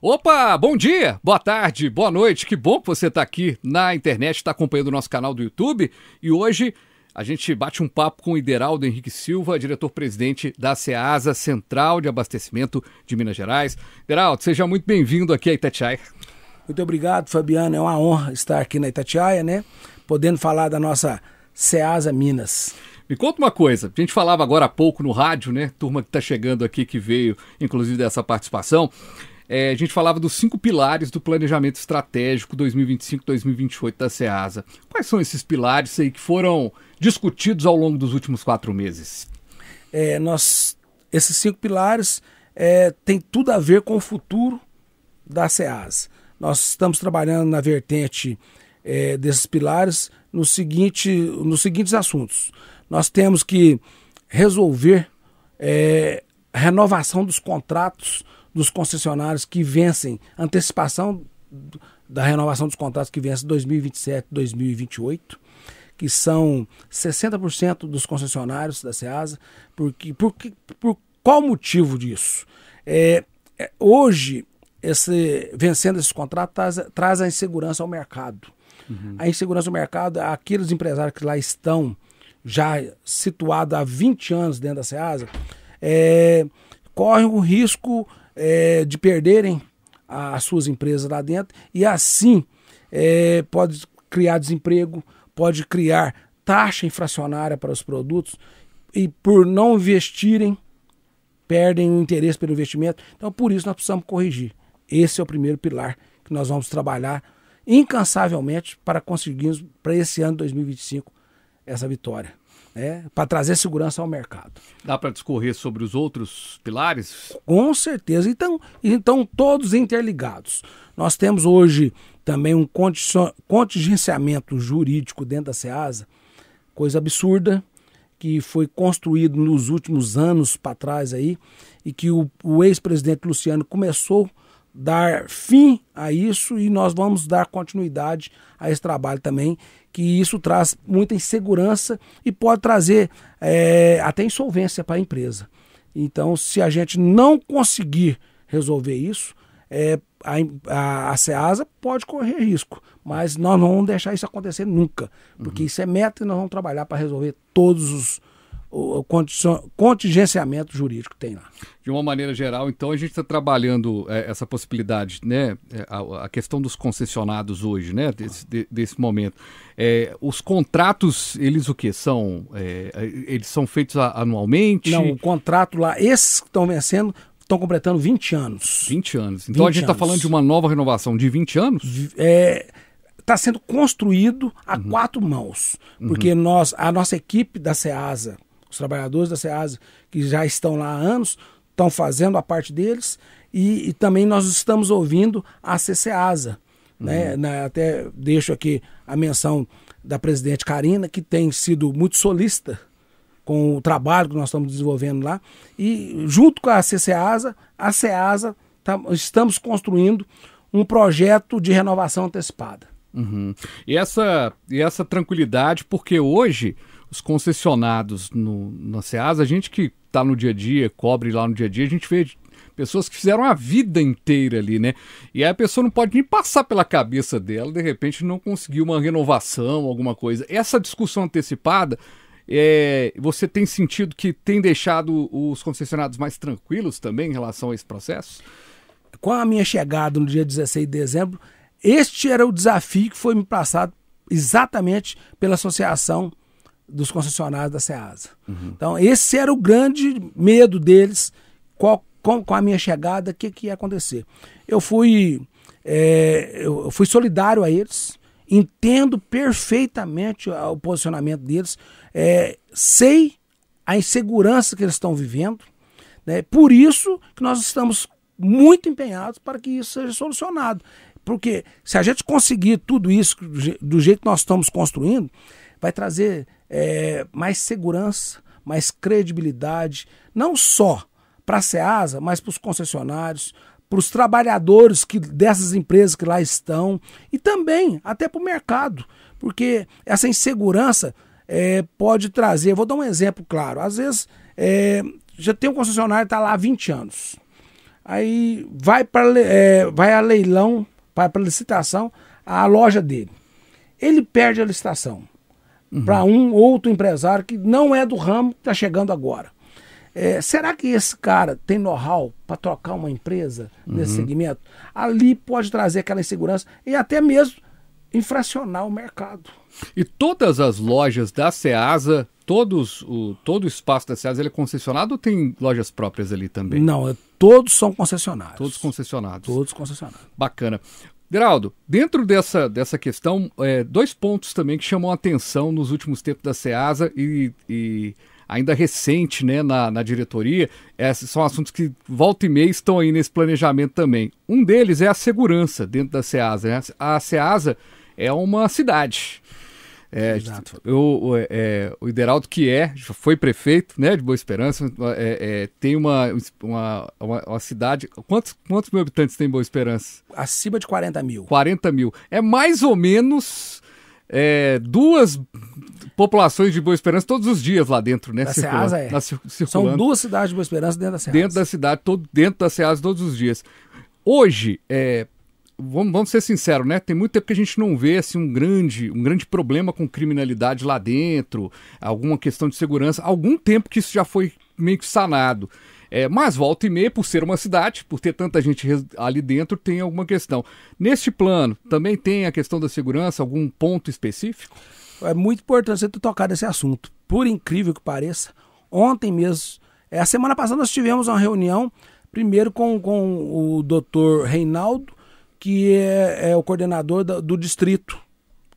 Opa, bom dia, boa tarde, boa noite, que bom que você está aqui na internet, está acompanhando o nosso canal do YouTube e hoje a gente bate um papo com o Ideraldo Henrique Silva, diretor-presidente da Ceasa, Central de Abastecimento de Minas Gerais. Ideraldo, seja muito bem-vindo aqui a Itatiaia. Muito obrigado, Fabiano, é uma honra estar aqui na Itatiaia, né, podendo falar da nossa Ceasa Minas. Me conta uma coisa, a gente falava agora há pouco no rádio, né, turma que está chegando aqui, que veio inclusive dessa participação, a gente falava dos 5 pilares do planejamento estratégico 2025-2028 da Ceasa. Quais são esses pilares aí que foram discutidos ao longo dos últimos 4 meses? Esses 5 pilares têm tudo a ver com o futuro da Ceasa. Nós estamos trabalhando na vertente desses pilares nos seguintes assuntos. Nós temos que resolver a renovação dos contratos dos concessionários que vencem, antecipação da renovação dos contratos que vencem 2027 2028, que são 60% dos concessionários da Ceasa. Por qual motivo disso? Hoje, vencendo esses contratos, traz a insegurança ao mercado. Uhum. A insegurança ao mercado, aqueles empresários que lá estão já situados há 20 anos dentro da Ceasa, correm o risco de perderem as suas empresas lá dentro e assim pode criar desemprego, pode criar taxa inflacionária para os produtos e por não investirem, perdem o interesse pelo investimento. Então por isso nós precisamos corrigir. Esse é o primeiro pilar que nós vamos trabalhar incansavelmente para conseguirmos para esse ano 2025 essa vitória. Para trazer segurança ao mercado. Dá para discorrer sobre os outros pilares? Com certeza. Então todos interligados. Nós temos hoje também um contingenciamento jurídico dentro da Ceasa, coisa absurda, que foi construído nos últimos anos para trás aí, e que o ex-presidente Luciano começou a dar fim a isso e nós vamos dar continuidade a esse trabalho também, que isso traz muita insegurança e pode trazer até insolvência para a empresa. Então, se a gente não conseguir resolver isso, a Ceasa pode correr risco, mas nós não vamos deixar isso acontecer nunca, porque isso é meta e nós vamos trabalhar para resolver todos o contingenciamento jurídico que tem lá. De uma maneira geral, então, a gente está trabalhando essa possibilidade, né? A questão dos concessionados hoje, né? Desse momento. Os contratos, eles o quê? Eles são feitos anualmente? Não, o contrato lá, esses que estão vencendo, estão completando 20 anos. 20 anos. Então a gente está falando de uma nova renovação de 20 anos? Está sendo construído a 4 mãos, porque a nossa equipe da Ceasa, os trabalhadores da Ceasa que já estão lá há anos, estão fazendo a parte deles e também nós estamos ouvindo a CCEASA. Até deixo aqui a menção da presidente Karina, que tem sido muito solícita com o trabalho que nós estamos desenvolvendo lá. E junto com a CCEASA, estamos construindo um projeto de renovação antecipada. Uhum. E essa tranquilidade, porque hoje os concessionados na Ceasa, a gente que está no dia a dia, cobre lá no dia a dia, a gente vê pessoas que fizeram a vida inteira ali, né? E aí a pessoa não pode nem passar pela cabeça dela, de repente não conseguir uma renovação, alguma coisa. Essa discussão antecipada, você tem sentido que tem deixado os concessionados mais tranquilos também em relação a esse processo? Com a minha chegada no dia 16 de dezembro, este era o desafio que foi me passado exatamente pela Associação dos Concessionários da Ceasa. Então, esse era o grande medo deles, com a minha chegada, o que ia acontecer. Eu fui solidário a eles, entendo perfeitamente o posicionamento deles, sei a insegurança que eles estão vivendo, né? Por isso que nós estamos muito empenhados para que isso seja solucionado. Porque se a gente conseguir tudo isso do jeito que nós estamos construindo, vai trazer mais segurança, mais credibilidade, não só para a Ceasa, mas para os concessionários, para os trabalhadores dessas empresas que lá estão e também até para o mercado, porque essa insegurança pode trazer, vou dar um exemplo claro, às vezes já tem um concessionário que está lá há 20 anos, Aí vai a leilão, vai para licitação, a loja dele. Ele perde a licitação para um outro empresário que não é do ramo, que está chegando agora. Será que esse cara tem know-how para trocar uma empresa nesse segmento? Ali pode trazer aquela insegurança e até mesmo infracionar o mercado. E todas as lojas da Ceasa, todo o espaço da Ceasa, ele é concessionado ou tem lojas próprias ali também? Não, todos são concessionários. Todos concessionados. Todos concessionários. Bacana. Geraldo, dentro dessa questão, dois pontos também que chamam a atenção nos últimos tempos da Ceasa e ainda recente, né, na diretoria, esses são assuntos que volta e meia estão aí nesse planejamento também. Um deles é a segurança dentro da Ceasa, né? A Ceasa é uma cidade. Exato. O Ideraldo, que já foi prefeito, né, de Boa Esperança, tem uma cidade... Quantos mil habitantes tem Boa Esperança? Acima de 40 mil. 40 mil. É mais ou menos duas populações de Boa Esperança todos os dias lá dentro, né? Da Ceasa circulando. São duas cidades de Boa Esperança dentro da Ceasa. Dentro da cidade, dentro da Ceasa todos os dias. Hoje, vamos ser sinceros, né? Tem muito tempo que a gente não vê assim, um grande problema com criminalidade lá dentro, alguma questão de segurança. Algum tempo que isso já foi meio que sanado. Mas volta e meia, por ser uma cidade, por ter tanta gente ali dentro, tem alguma questão. Neste plano, também tem a questão da segurança, algum ponto específico? É muito importante você ter tocado esse assunto. Por incrível que pareça, ontem mesmo, a semana passada nós tivemos uma reunião, primeiro com o doutor Reinaldo, que é o coordenador do distrito,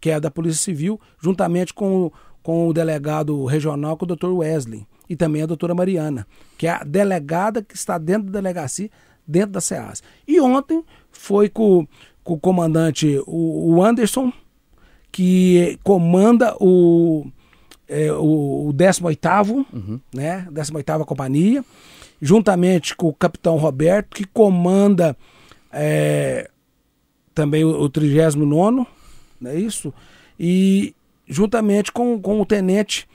que é da Polícia Civil, juntamente com o delegado regional, com o doutor Wesley, e também a doutora Mariana, que é a delegada que está dentro da delegacia, dentro da Ceasa. E ontem foi com o comandante, o Anderson, que comanda o 18º, né, 18ª Companhia, juntamente com o capitão Roberto, que comanda também o 39º, não é isso? E juntamente com o tenente,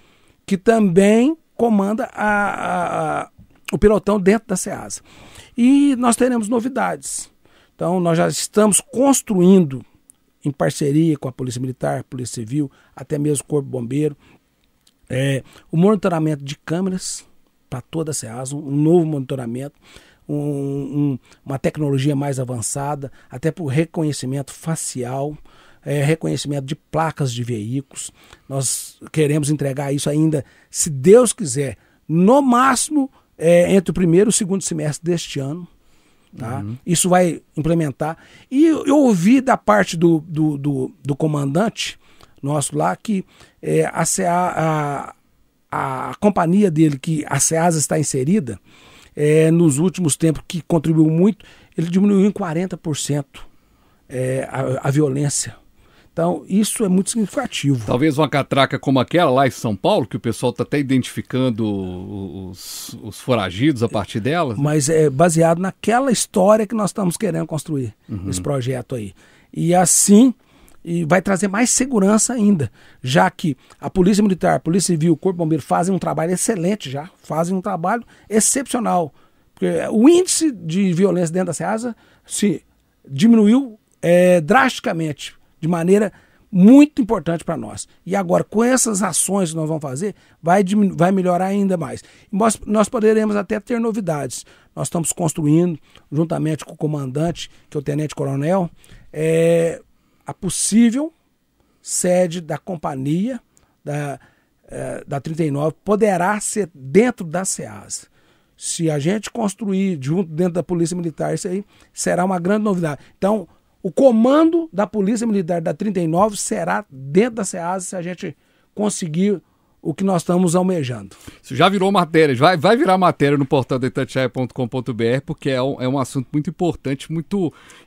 que também comanda o pelotão dentro da Ceasa. E nós teremos novidades. Então, nós já estamos construindo, em parceria com a Polícia Militar, Polícia Civil, até mesmo o Corpo Bombeiro, o monitoramento de câmeras para toda a Ceasa, um novo monitoramento, uma tecnologia mais avançada, até por reconhecimento facial, reconhecimento de placas de veículos. Nós queremos entregar isso ainda, se Deus quiser, no máximo entre o primeiro e o segundo semestre deste ano. Tá? Isso vai implementar. E eu ouvi da parte do comandante nosso lá que a companhia dele, que a Ceasa está inserida, nos últimos tempos, que contribuiu muito, ele diminuiu em 40% a violência. Então, isso é muito significativo. Talvez uma catraca como aquela lá em São Paulo, que o pessoal está até identificando os foragidos a partir dela. Mas é baseado naquela história que nós estamos querendo construir, esse projeto aí. E assim, vai trazer mais segurança ainda, já que a Polícia Militar, a Polícia Civil, o Corpo Bombeiro fazem um trabalho excelente já, fazem um trabalho excepcional. Porque o índice de violência dentro da Ceasa se diminuiu drasticamente, de maneira muito importante para nós. E agora, com essas ações que nós vamos fazer, vai melhorar ainda mais. Nós poderemos até ter novidades. Nós estamos construindo, juntamente com o comandante, que é o Tenente Coronel, a possível sede da companhia da 39 poderá ser dentro da Ceasa. Se a gente construir junto dentro da Polícia Militar, isso aí será uma grande novidade. Então, o comando da Polícia Militar da 39 será dentro da Ceasa, se a gente conseguir o que nós estamos almejando. Isso já virou matéria, vai virar matéria no portal da Itatiaia.com.br, porque é um assunto muito importante,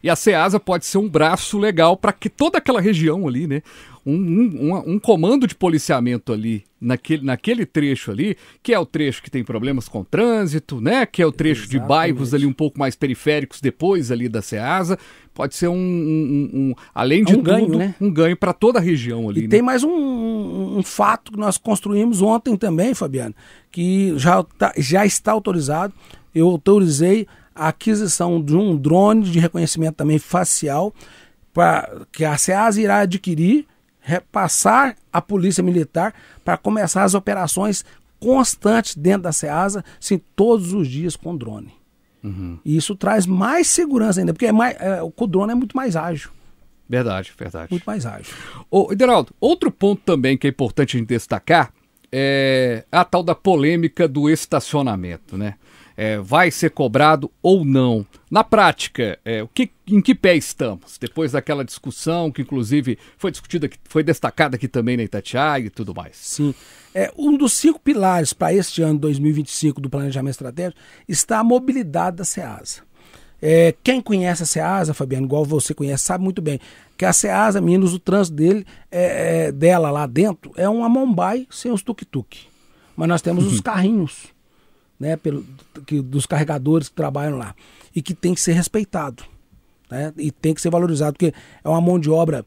e a Ceasa pode ser um braço legal para que toda aquela região ali, né, um comando de policiamento ali, naquele trecho ali, que é o trecho que tem problemas com trânsito, né, que é o trecho Exatamente. De bairros ali um pouco mais periféricos depois ali da Ceasa, pode ser além de ganho, tudo, né? Um ganho para toda a região ali. E tem mais um fato que nós construímos ontem também, Fabiano, que já está autorizado. Eu autorizei a aquisição de um drone de reconhecimento também facial, que a SEASA irá adquirir, repassar à Polícia Militar para começar as operações constantes dentro da SEASA, sim, todos os dias com drone. E isso traz mais segurança ainda, porque o drone é muito mais ágil. Verdade, verdade. Muito mais ágil. Ô, Ideraldo, outro ponto também que é importante a gente destacar é a tal da polêmica do estacionamento, né? Vai ser cobrado ou não? Na prática, em que pé estamos? Depois daquela discussão que, inclusive, foi discutida, foi destacada aqui também na Itatiaia e tudo mais. Sim. Um dos 5 pilares para este ano 2025 do Planejamento Estratégico está a mobilidade da SEASA. Quem conhece a SEASA, Fabiano, igual você conhece, sabe muito bem que a SEASA, meninos, o trânsito dela lá dentro é uma Mombai sem os tuk-tuk. Mas nós temos os carrinhos, né, dos carregadores que trabalham lá e que tem que ser respeitado, né, e tem que ser valorizado, porque é uma mão de obra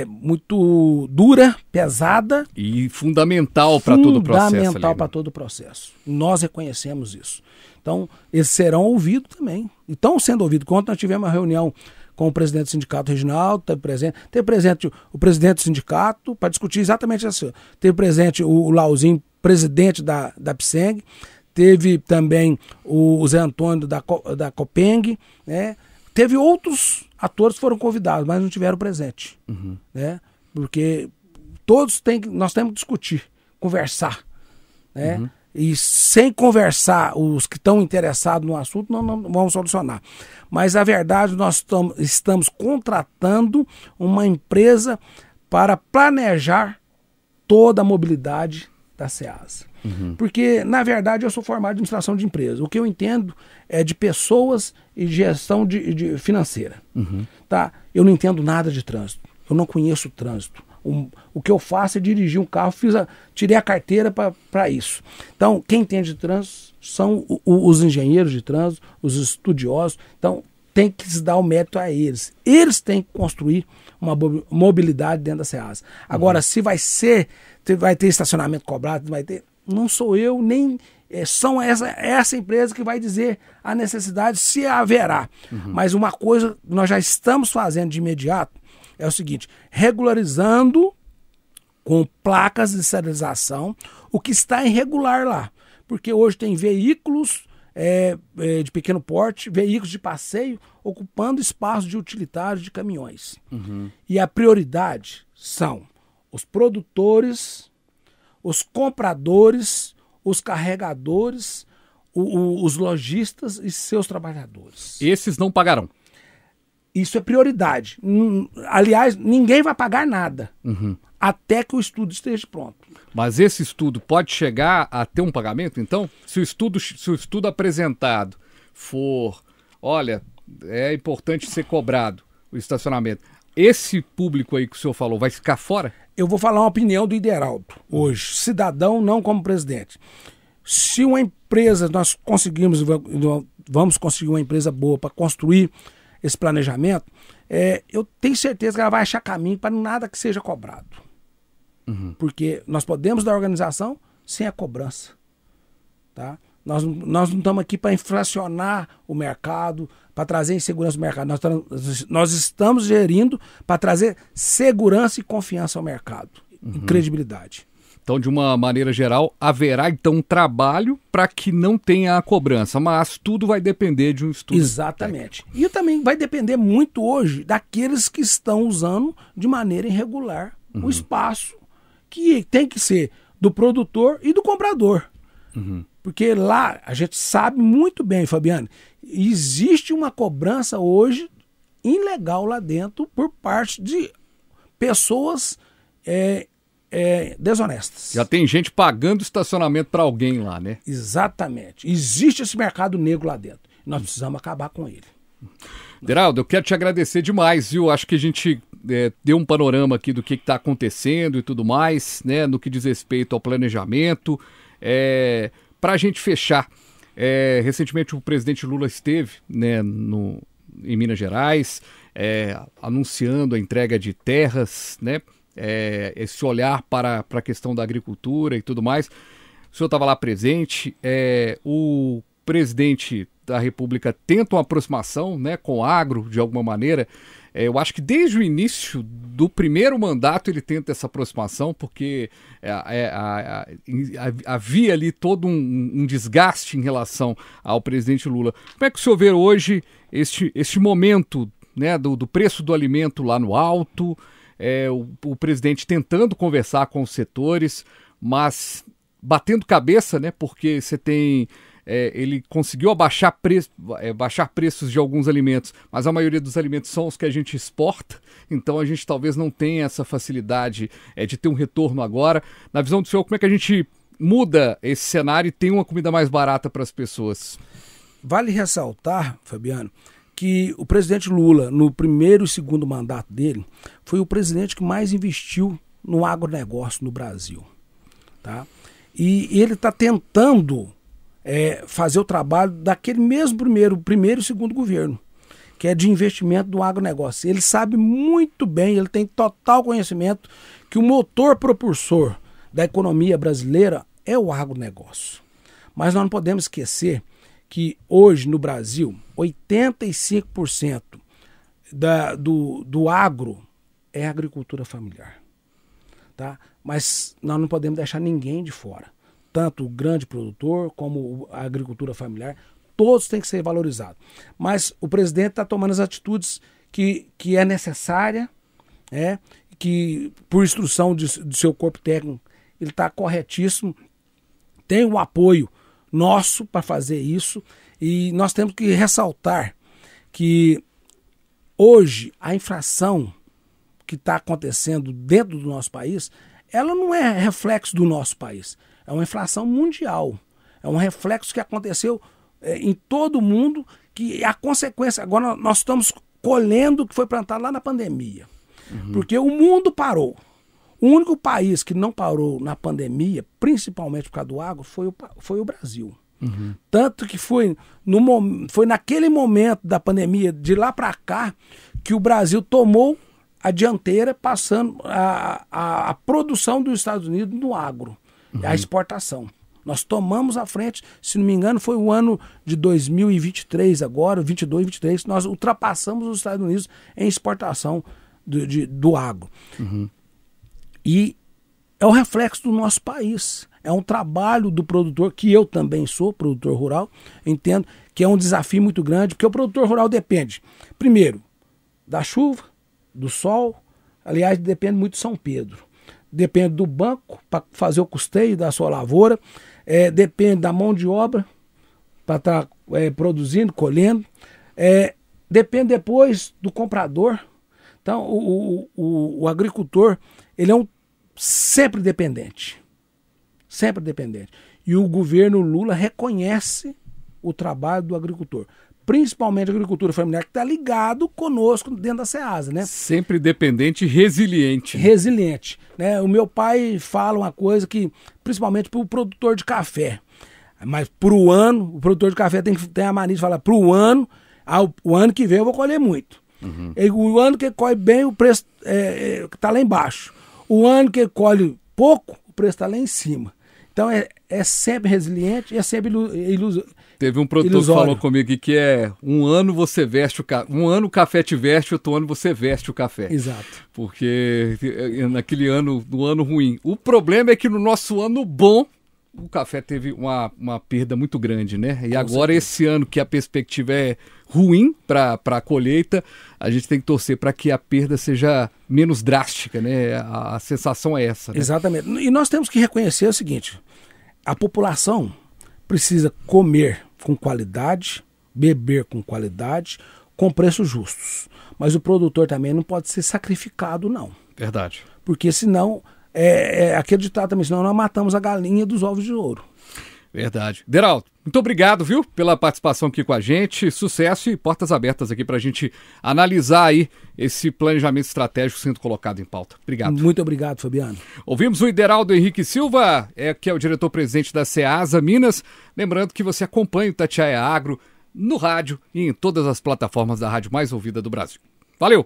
muito dura, pesada e fundamental para todo o processo. Fundamental para todo o processo. Nós reconhecemos isso. Então, eles serão ouvidos também. E estão sendo ouvidos. Quando nós tivemos uma reunião com o presidente do sindicato regional, teve presente o presidente do sindicato para discutir exatamente isso. Teve presente o Lauzinho, presidente da PSENG, teve também o Zé Antônio da Copeng, né? Teve outros atores que foram convidados, mas não tiveram presente, né? Porque nós temos que discutir, conversar, né? E sem conversar, os que estão interessados no assunto não vão solucionar. Mas a verdade, nós estamos contratando uma empresa para planejar toda a mobilidade da SEASA. Porque, na verdade, eu sou formado em administração de empresas. O que eu entendo é de pessoas e gestão financeira. Tá? Eu não entendo nada de trânsito. Eu não conheço o trânsito. O que eu faço é dirigir um carro, tirei a carteira para isso. Então, quem entende de trânsito são os engenheiros de trânsito, os estudiosos. Então, tem que se dar o mérito a eles. Eles têm que construir uma mobilidade dentro da SEASA. Agora, se vai ter estacionamento cobrado, não sou eu, nem são essa empresa que vai dizer a necessidade, se haverá. Mas uma coisa que nós já estamos fazendo de imediato é o seguinte: regularizando com placas de sinalização o que está irregular lá. Porque hoje tem veículos de pequeno porte, veículos de passeio, ocupando espaço de utilitários de caminhões. E a prioridade são os produtores, os compradores, os carregadores, os lojistas e seus trabalhadores. Esses não pagarão. Isso é prioridade. Aliás, ninguém vai pagar nada até que o estudo esteja pronto. Mas esse estudo pode chegar a ter um pagamento, então? Se o estudo apresentado for, olha, é importante ser cobrado o estacionamento, esse público aí que o senhor falou vai ficar fora? Eu vou falar uma opinião do Ideraldo hoje, cidadão, não como presidente. Se uma empresa, nós vamos conseguir uma empresa boa para construir esse planejamento, eu tenho certeza que ela vai achar caminho para nada que seja cobrado. Porque nós podemos dar organização sem a cobrança. Tá? Nós não estamos aqui para inflacionar o mercado, para trazer insegurança ao mercado. Nós estamos gerindo para trazer segurança e confiança ao mercado, e credibilidade. Então, de uma maneira geral, haverá então um trabalho para que não tenha a cobrança, mas tudo vai depender de um estudo. Exatamente. E também vai depender muito hoje daqueles que estão usando de maneira irregular o espaço, que tem que ser do produtor e do comprador. Porque lá, a gente sabe muito bem, Fabiano, existe uma cobrança hoje ilegal lá dentro por parte de pessoas desonestas. Já tem gente pagando estacionamento para alguém lá, né? Exatamente. Existe esse mercado negro lá dentro. Nós precisamos acabar com ele. Deraldo, eu quero te agradecer demais, viu? Acho que a gente deu um panorama aqui do que está acontecendo e tudo mais, né? No que diz respeito ao planejamento. Para a gente fechar, recentemente o presidente Lula esteve, né, em Minas Gerais, anunciando a entrega de terras, né? Esse olhar para a questão da agricultura e tudo mais. O senhor estava lá presente, o presidente da República tenta uma aproximação, né, com o agro, de alguma maneira. Eu acho que desde o início do primeiro mandato ele tenta essa aproximação, porque havia ali todo um desgaste em relação ao presidente Lula. Como é que o senhor vê hoje este momento, né, do preço do alimento lá no alto, o presidente tentando conversar com os setores, mas batendo cabeça, né, porque você tem... ele conseguiu baixar preços de alguns alimentos, mas a maioria dos alimentos são os que a gente exporta, então a gente talvez não tenha essa facilidade de ter um retorno agora. Na visão do senhor, como é que a gente muda esse cenário e tem uma comida mais barata para as pessoas? Vale ressaltar, Fabiano, que o presidente Lula, no primeiro e segundo mandato dele, foi o presidente que mais investiu no agronegócio no Brasil. Tá? E ele está tentando fazer o trabalho daquele mesmo primeiro e segundo governo, que é de investimento no agronegócio. Ele sabe muito bem, ele tem total conhecimento que o motor propulsor da economia brasileira é o agronegócio. Mas nós não podemos esquecer que hoje no Brasil, 85% do agro é agricultura familiar. Tá? Mas nós não podemos deixar ninguém de fora. Tanto o grande produtor como a agricultura familiar, todos têm que ser valorizados. Mas o presidente está tomando as atitudes que é necessária, que por instrução do seu corpo técnico, ele está corretíssimo, tem o apoio nosso para fazer isso, e nós temos que ressaltar que hoje a inflação que está acontecendo dentro do nosso país, ela não é reflexo do nosso país, é uma inflação mundial, é um reflexo que aconteceu em todo o mundo, que a consequência, agora nós estamos colhendo o que foi plantado lá na pandemia, porque o mundo parou. O único país que não parou na pandemia, principalmente por causa do agro, foi o Brasil. Tanto que foi naquele momento da pandemia, de lá para cá, que o Brasil tomou a dianteira, passando a produção dos Estados Unidos no agro, a exportação. Nós tomamos a frente, se não me engano, foi o ano de 2023 agora, 22, 23, nós ultrapassamos os Estados Unidos em exportação do agro. E é o reflexo do nosso país. É um trabalho do produtor, que eu também sou produtor rural, entendo que é um desafio muito grande, porque o produtor rural depende, primeiro, da chuva, do sol, aliás, depende muito de São Pedro. Depende do banco para fazer o custeio da sua lavoura, depende da mão de obra para estar produzindo, colhendo, depende depois do comprador. Então, o agricultor, ele é sempre dependente. Sempre dependente. E o governo Lula reconhece o trabalho do agricultor. Principalmente a agricultura familiar, que está ligado conosco dentro da Ceasa, né? Sempre dependente e resiliente. Resiliente. Né? O meu pai fala uma coisa que, principalmente para o produtor de café, mas para o ano, o produtor de café tem a mania de falar, para o ano que vem eu vou colher muito. O ano que colhe bem, o preço está lá embaixo. O ano que colhe pouco, o preço está lá em cima. Então é sempre resiliente e é sempre ilusório. Teve um produtor que falou comigo aqui que um ano você veste um ano o café te veste, outro ano você veste o café. Exato. Porque naquele ano, no ano ruim. O problema é que no nosso ano bom, o café teve uma perda muito grande, né? E agora, esse ano que a perspectiva é ruim para a colheita, a gente tem que torcer para que a perda seja menos drástica, né? A sensação é essa. Né? Exatamente. E nós temos que reconhecer o seguinte: a população precisa comer com qualidade, beber com qualidade, com preços justos. Mas o produtor também não pode ser sacrificado, não. Verdade. Porque senão, aquele ditado também, senão nós matamos a galinha dos ovos de ouro. Verdade. Deraldo, muito obrigado, viu, pela participação aqui com a gente. Sucesso e portas abertas aqui para a gente analisar aí esse planejamento estratégico sendo colocado em pauta. Obrigado. Muito obrigado, Fabiano. Ouvimos o Deraldo Henrique Silva, que é o diretor-presidente da Ceasa Minas. Lembrando que você acompanha o Itatiaia Agro no rádio e em todas as plataformas da rádio mais ouvida do Brasil. Valeu!